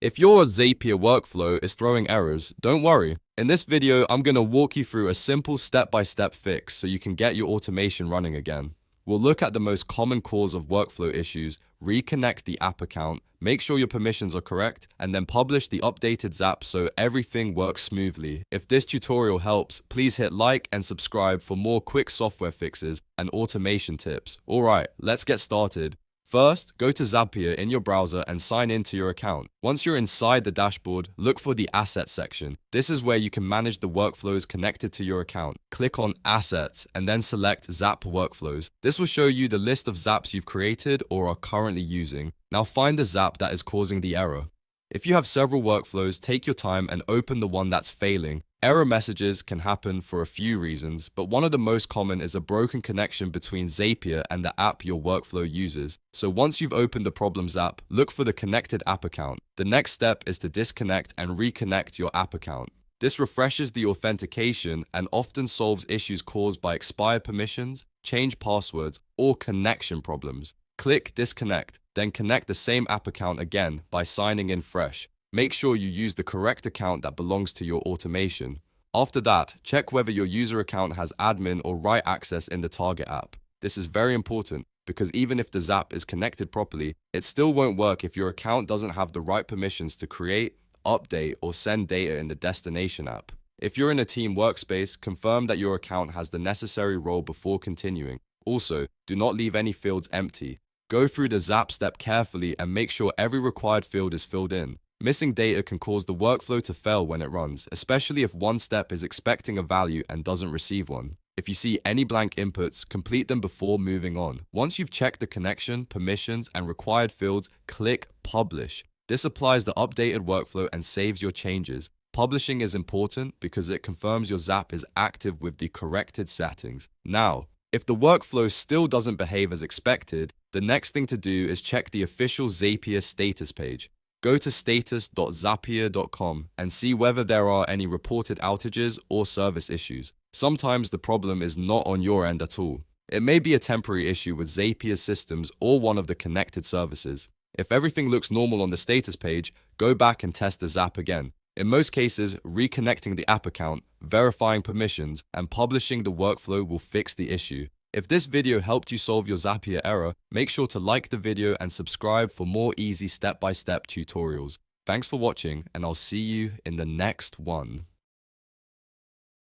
If your Zapier workflow is throwing errors, don't worry. In this video, I'm going to walk you through a simple step-by-step fix so you can get your automation running again. We'll look at the most common cause of workflow issues, reconnect the app account, make sure your permissions are correct, and then publish the updated Zap so everything works smoothly. If this tutorial helps, please hit like and subscribe for more quick software fixes and automation tips. Alright, let's get started. First, go to Zapier in your browser and sign in to your account. Once you're inside the dashboard, look for the Assets section. This is where you can manage the workflows connected to your account. Click on Assets and then select Zap Workflows. This will show you the list of Zaps you've created or are currently using. Now find the Zap that is causing the error. If you have several workflows, take your time and open the one that's failing. Error messages can happen for a few reasons, but one of the most common is a broken connection between Zapier and the app your workflow uses. So once you've opened the problems app, look for the connected app account. The next step is to disconnect and reconnect your app account. This refreshes the authentication and often solves issues caused by expired permissions, changed passwords, or connection problems. Click Disconnect, then connect the same app account again by signing in fresh. Make sure you use the correct account that belongs to your automation. After that, check whether your user account has admin or write access in the target app. This is very important because even if the Zap is connected properly, it still won't work if your account doesn't have the right permissions to create, update, or send data in the destination app. If you're in a team workspace, confirm that your account has the necessary role before continuing. Also, do not leave any fields empty. Go through the Zap step carefully and make sure every required field is filled in. Missing data can cause the workflow to fail when it runs, especially if one step is expecting a value and doesn't receive one. If you see any blank inputs, complete them before moving on. Once you've checked the connection, permissions, and required fields, click Publish. This applies the updated workflow and saves your changes. Publishing is important because it confirms your Zap is active with the corrected settings. Now, if the workflow still doesn't behave as expected, the next thing to do is check the official Zapier status page. Go to status.zapier.com and see whether there are any reported outages or service issues. Sometimes the problem is not on your end at all. It may be a temporary issue with Zapier systems or one of the connected services. If everything looks normal on the status page, go back and test the Zap again. In most cases, reconnecting the app account, verifying permissions, and publishing the workflow will fix the issue. If this video helped you solve your Zapier error, make sure to like the video and subscribe for more easy step-by-step tutorials. Thanks for watching, and I'll see you in the next one.